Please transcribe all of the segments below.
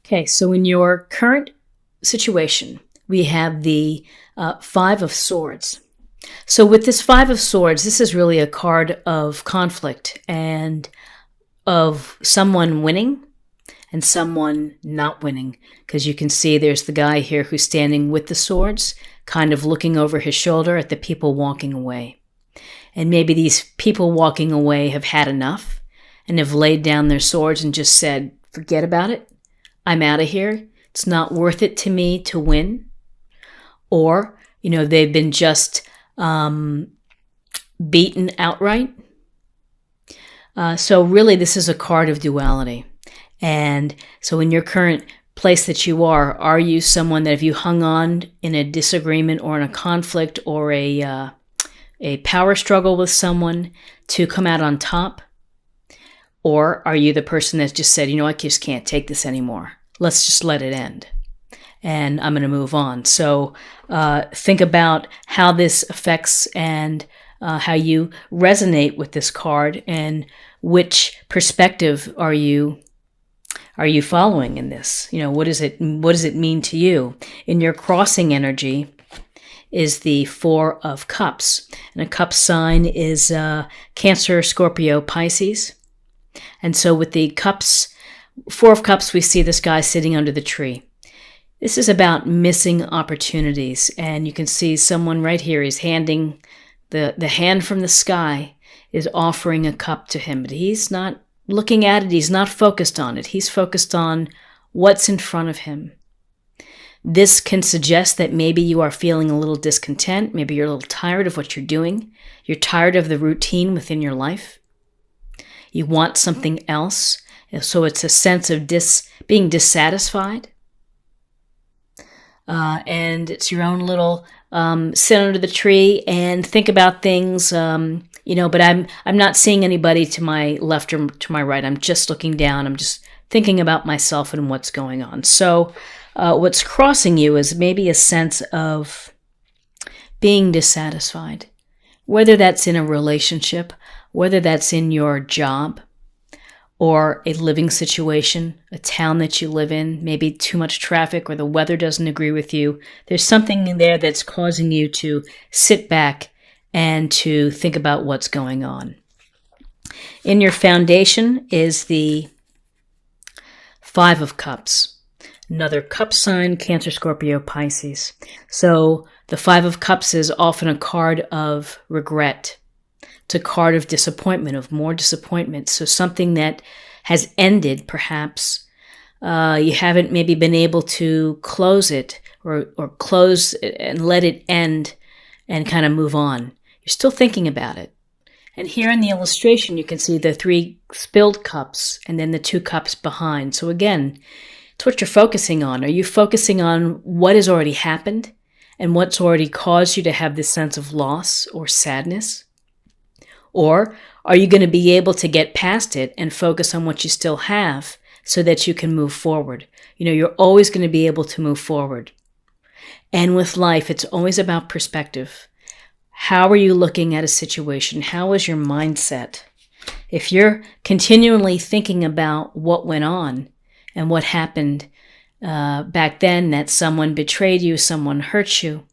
Okay, so in your current situation, we have the Five of Swords. So with this Five of Swords, this is really a card of conflict and of someone winning and someone not winning. Because you can see there's the guy here who's standing with the swords, kind of looking over his shoulder at the people walking away. And maybe these people walking away have had enough and have laid down their swords and just said, forget about it. I'm out of here. It's not worth it to me to win. Or, they've been just beaten outright. So really, this is a card of duality. And so in your current place that you are you someone that if you hung on in a disagreement or in a conflict or a power struggle with someone to come out on top? Or are you the person that just said, I just can't take this anymore. Let's just let it end. And I'm going to move on. So think about how this affects and how you resonate with this card and which perspective are you following in this? What does it mean to you? In your crossing energy is the Four of Cups. And a cup sign is Cancer, Scorpio, Pisces. And so with the cups, Four of Cups, we see this guy sitting under the tree. This is about missing opportunities. And you can see someone right here is handing the hand from the sky is offering a cup to him. But he's not looking at it. He's not focused on it. He's focused on what's in front of him. This can suggest that maybe you are feeling a little discontent. Maybe you're a little tired of what you're doing. You're tired of the routine within your life. You want something else. So it's a sense of being dissatisfied. And it's your own little sit under the tree and think about things, but I'm not seeing anybody to my left or to my right. I'm just looking down. I'm just thinking about myself and what's going on. So what's crossing you is maybe a sense of being dissatisfied, whether that's in a relationship, whether that's in your job or a living situation, a town that you live in, maybe too much traffic or the weather doesn't agree with you. There's something in there that's causing you to sit back and to think about what's going on. In your foundation is the Five of Cups. Another cup sign, Cancer, Scorpio, Pisces. So the Five of Cups is often a card of regret. It's a card of disappointment, of more disappointment. So something that has ended, perhaps. You haven't maybe been able to close it or close and let it end and kind of move on. You're still thinking about it. And here in the illustration, you can see the three spilled cups and then the two cups behind. So again, it's what you're focusing on. Are you focusing on what has already happened and what's already caused you to have this sense of loss or sadness? Or are you going to be able to get past it and focus on what you still have so that you can move forward? You're always going to be able to move forward. And with life, it's always about perspective. How are you looking at a situation? How is your mindset? If you're continually thinking about what went on and what happened back then, that someone betrayed you, someone hurt you,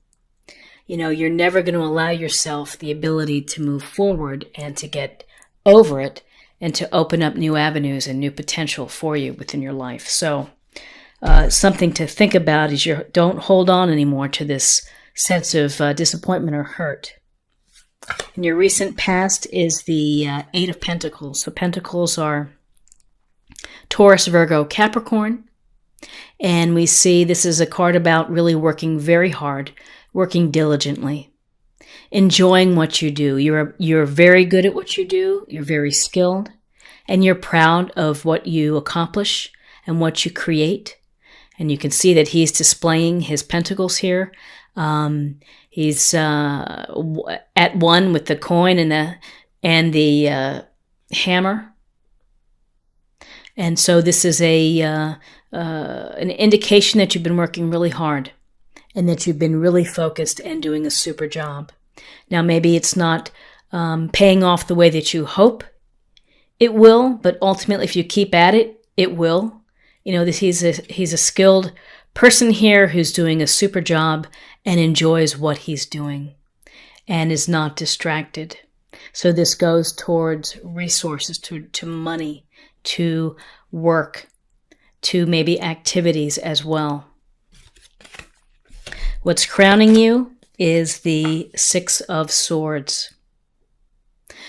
you're never going to allow yourself the ability to move forward and to get over it and to open up new avenues and new potential for you within your life. So something to think about is you don't hold on anymore to this sense of disappointment or hurt. In your recent past is the Eight of Pentacles. So Pentacles are Taurus, Virgo, Capricorn. And we see this is a card about really working very hard, working diligently, enjoying what you do. You're very good at what you do. You're very skilled, and you're proud of what you accomplish and what you create. And you can see that he's displaying his pentacles here. He's at one with the coin and the hammer. And so this is an indication that you've been working really hard and that you've been really focused and doing a super job. Now, maybe it's not paying off the way that you hope it will, but ultimately, if you keep at it, it will. he's a skilled person here who's doing a super job and enjoys what he's doing and is not distracted. So this goes towards resources, to money, to work, to maybe activities as well. What's crowning you is the Six of Swords.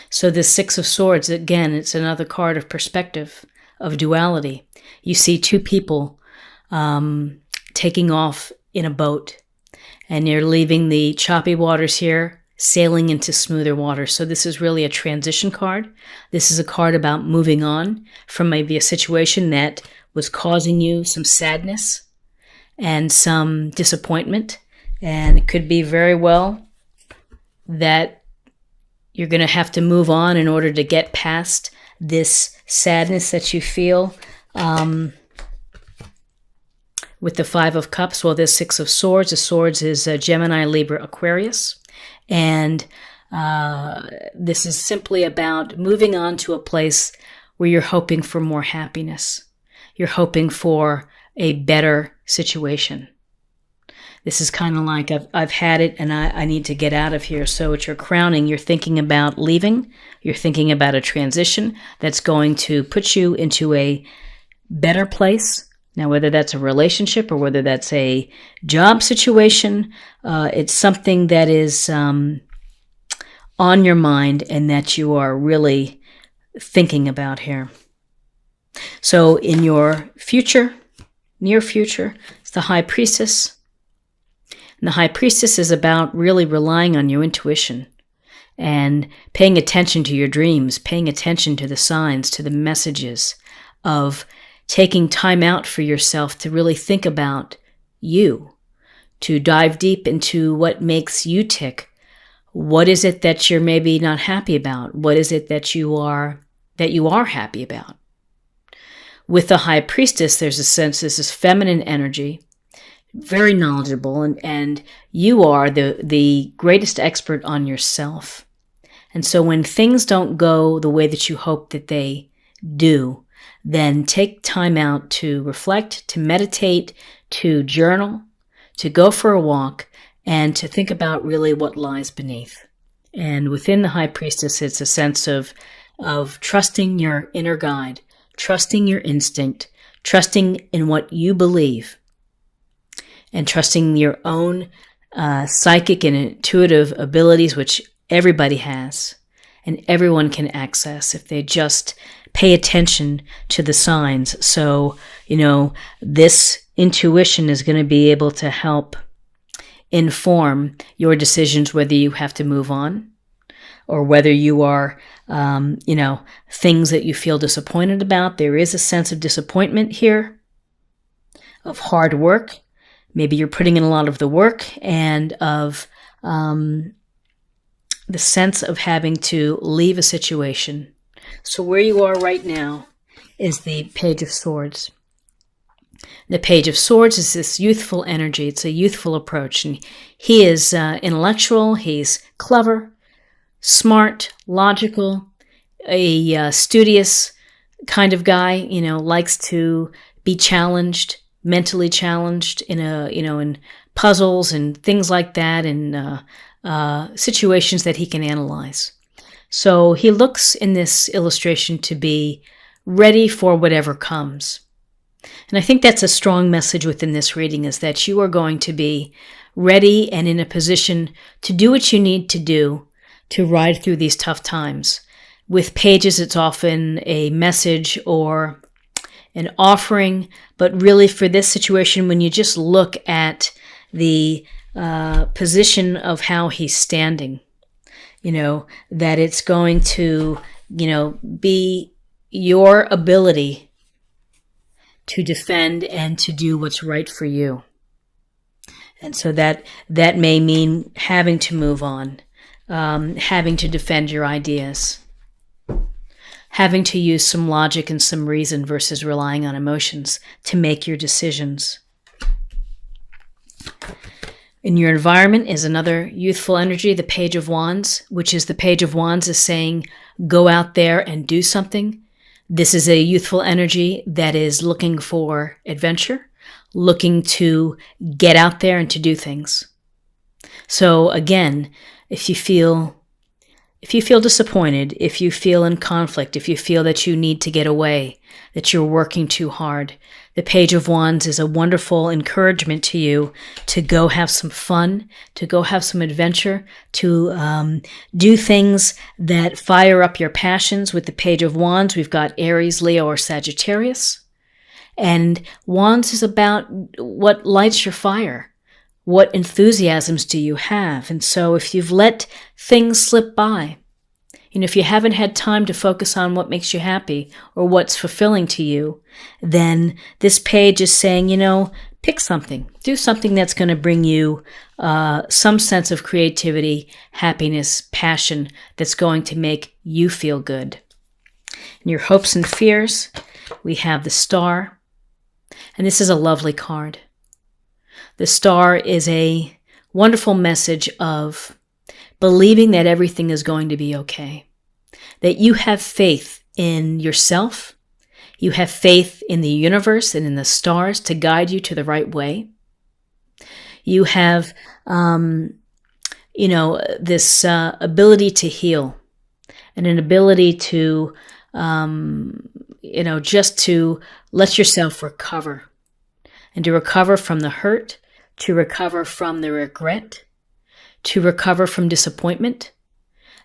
So the Six of Swords, again, it's another card of perspective, of duality. You see two people taking off in a boat, and you're leaving the choppy waters here, sailing into smoother waters. So this is really a transition card. This is a card about moving on from maybe a situation that was causing you some sadness and some disappointment. And it could be very well that you're going to have to move on in order to get past this sadness that you feel. With the Five of Cups, well, there's Six of Swords. The Swords is Gemini, Libra, Aquarius. And this is simply about moving on to a place where you're hoping for more happiness. You're hoping for a better situation. This is kind of like I've had it and I need to get out of here. So at your crowning, you're thinking about leaving. You're thinking about a transition that's going to put you into a better place. Now, whether that's a relationship or whether that's a job situation, it's something that is on your mind and that you are really thinking about here. So in your future, near future, it's the High Priestess. And the High Priestess is about really relying on your intuition and paying attention to your dreams, paying attention to the signs, to the messages, of taking time out for yourself to really think about you, to dive deep into what makes you tick. What is it that you're maybe not happy about? What is it that you are happy about? With the High Priestess, there's a sense, this is feminine energy, very knowledgeable, and you are the greatest expert on yourself. And so when things don't go the way that you hope that they do, then take time out to reflect, to meditate, to journal, to go for a walk, and to think about really what lies beneath. And within the High Priestess, it's a sense of trusting your inner guide, trusting your instinct, trusting in what you believe, and trusting your own psychic and intuitive abilities, which everybody has and everyone can access if they just pay attention to the signs. So, this intuition is going to be able to help inform your decisions, whether you have to move on or whether you are, things that you feel disappointed about. There is a sense of disappointment here, of hard work. Maybe you're putting in a lot of the work and of the sense of having to leave a situation. So where you are right now is the Page of Swords. The Page of Swords is this youthful energy. It's a youthful approach. And he is intellectual. He's clever, smart, logical, a studious kind of guy, likes to be challenged, mentally challenged in puzzles and things like that, and situations that he can analyze. So he looks in this illustration to be ready for whatever comes. And I think that's a strong message within this reading, is that you are going to be ready and in a position to do what you need to do to ride through these tough times. With pages, it's often a message or an offering, but really for this situation, when you just look at the position of how he's standing, that it's going to, be your ability to defend and to do what's right for you. And so that may mean having to move on, having to defend your ideas, having to use some logic and some reason versus relying on emotions to make your decisions. In your environment is another youthful energy, the Page of Wands, which is the Page of Wands is saying, go out there and do something. This is a youthful energy that is looking for adventure, looking to get out there and to do things. So again, if you feel disappointed, if you feel in conflict, if you feel that you need to get away, that you're working too hard, the Page of Wands is a wonderful encouragement to you to go have some fun, to go have some adventure, to do things that fire up your passions. With the Page of Wands, we've got Aries, Leo, or Sagittarius. And Wands is about what lights your fire. What enthusiasms do you have? And so if you've let things slip by, if you haven't had time to focus on what makes you happy or what's fulfilling to you, then this page is saying, pick something. Do something that's going to bring you some sense of creativity, happiness, passion that's going to make you feel good. In your hopes and fears, we have the Star. And this is a lovely card. The Star is a wonderful message of believing that everything is going to be okay. That you have faith in yourself. You have faith in the universe and in the stars to guide you to the right way. You have, this ability to heal and an ability to, just to let yourself recover and to recover from the hurt, to recover from the regret, to recover from disappointment,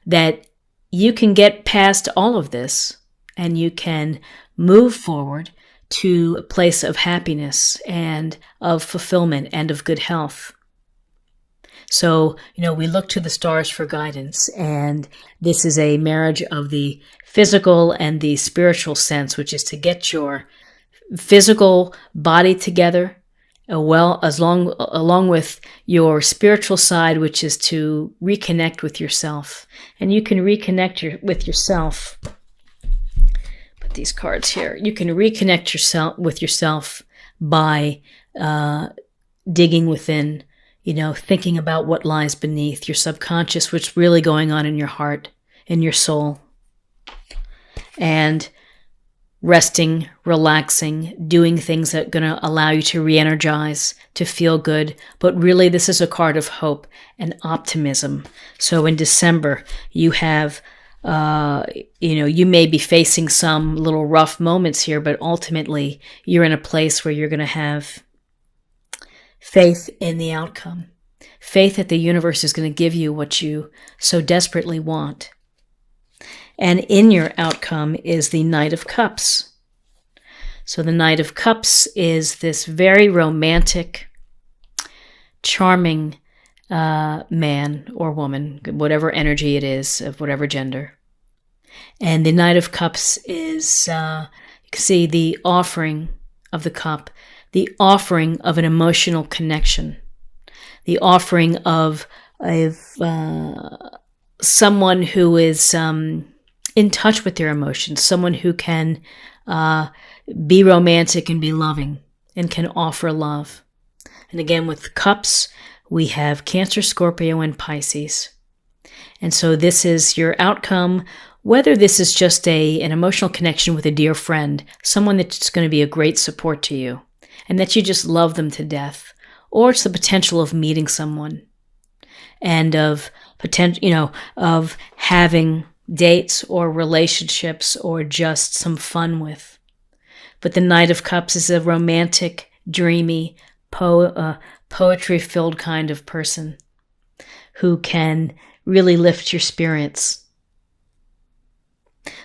that you can get past all of this and you can move forward to a place of happiness and of fulfillment and of good health. So, we look to the stars for guidance, and this is a marriage of the physical and the spiritual sense, which is to get your physical body together, along with your spiritual side, which is to reconnect with yourself. And you can reconnect with yourself. Put these cards here. You can reconnect with yourself by digging within, thinking about what lies beneath your subconscious, what's really going on in your heart, in your soul. And resting, relaxing, doing things that are going to allow you to re-energize, to feel good. But really, this is a card of hope and optimism. So in December, you have, you may be facing some little rough moments here, but ultimately, you're in a place where you're going to have faith in the outcome. Faith that the universe is going to give you what you so desperately want. And in your outcome is the Knight of Cups. So the Knight of Cups is this very romantic, charming man or woman, whatever energy it is, of whatever gender. And the Knight of Cups is, you can see the offering of the cup, the offering of an emotional connection, the offering of someone who is in touch with their emotions, someone who can be romantic and be loving and can offer love. And again, with cups, we have Cancer, Scorpio, and Pisces. And so this is your outcome, whether this is just an emotional connection with a dear friend, someone that's going to be a great support to you, and that you just love them to death, or it's the potential of meeting someone and of of having dates or relationships or just some fun with. But the Knight of Cups is a romantic, dreamy, poetry-filled kind of person who can really lift your spirits.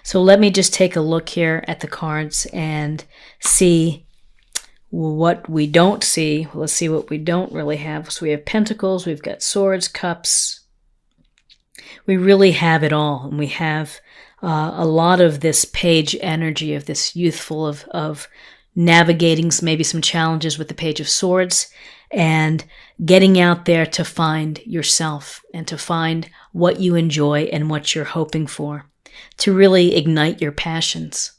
So let me just take a look here at the cards and see what we don't see. Let's see what we don't really have. So we have Pentacles, we've got Swords, Cups. We really have it all. And we have a lot of this page energy of this youthful of navigating maybe some challenges with the Page of Swords and getting out there to find yourself and to find what you enjoy and what you're hoping for, to really ignite your passions.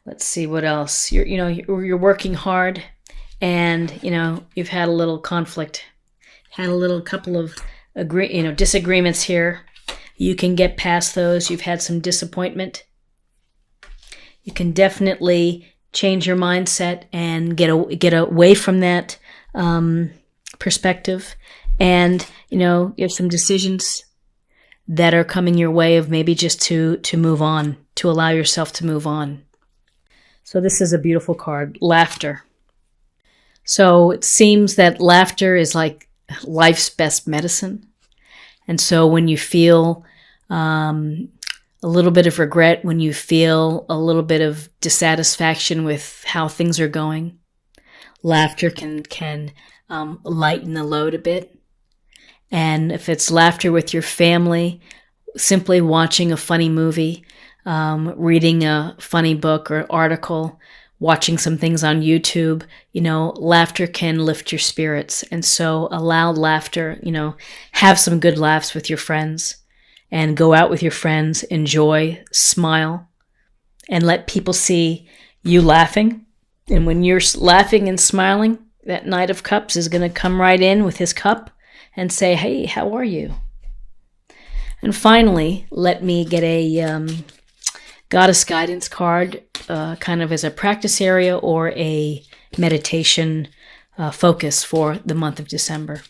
Let's see what else. You're working hard, and you've had a little conflict, had a little couple of disagreements here. You can get past those. You've had some disappointment, You can definitely change your mindset and get away from that perspective. And, you have some decisions that are coming your way of maybe just to move on, to allow yourself to move on. So this is a beautiful card, laughter. So it seems that laughter is like life's best medicine. And so when you feel a little bit of regret, when you feel a little bit of dissatisfaction with how things are going, laughter can lighten the load a bit. And if it's laughter with your family, simply watching a funny movie, reading a funny book or article, watching some things on YouTube, laughter can lift your spirits. And so allow laughter, have some good laughs with your friends and go out with your friends, enjoy, smile, and let people see you laughing. And when you're laughing and smiling, that Knight of Cups is going to come right in with his cup and say, hey, how are you? And finally, let me get a Goddess Guidance card, kind of as a practice area or a meditation focus for the month of December.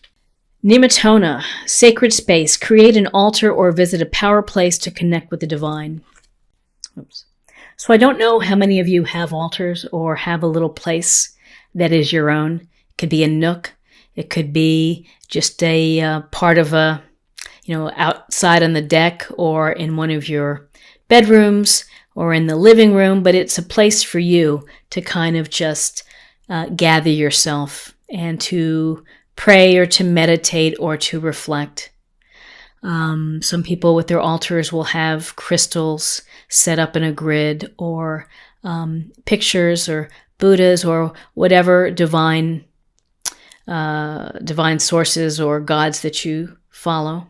Nimatona, sacred space. Create an altar or visit a power place to connect with the divine. Oops. So I don't know how many of you have altars or have a little place that is your own. It could be a nook. It could be just a part of a, outside on the deck or in one of your bedrooms or in the living room, but it's a place for you to kind of just gather yourself and to pray or to meditate or to reflect. Some people with their altars will have crystals set up in a grid or pictures or Buddhas or whatever divine sources or gods that you follow.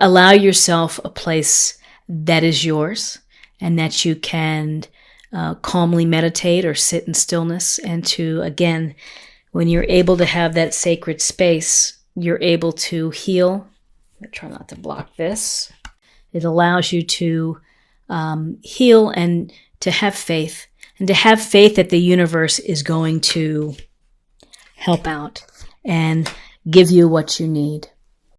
Allow yourself a place that is yours and that you can calmly meditate or sit in stillness, and to, again, when you're able to have that sacred space, you're able to heal. I'm going to try not to block this. It allows you to heal and to have faith, and to have faith that the universe is going to help out and give you what you need.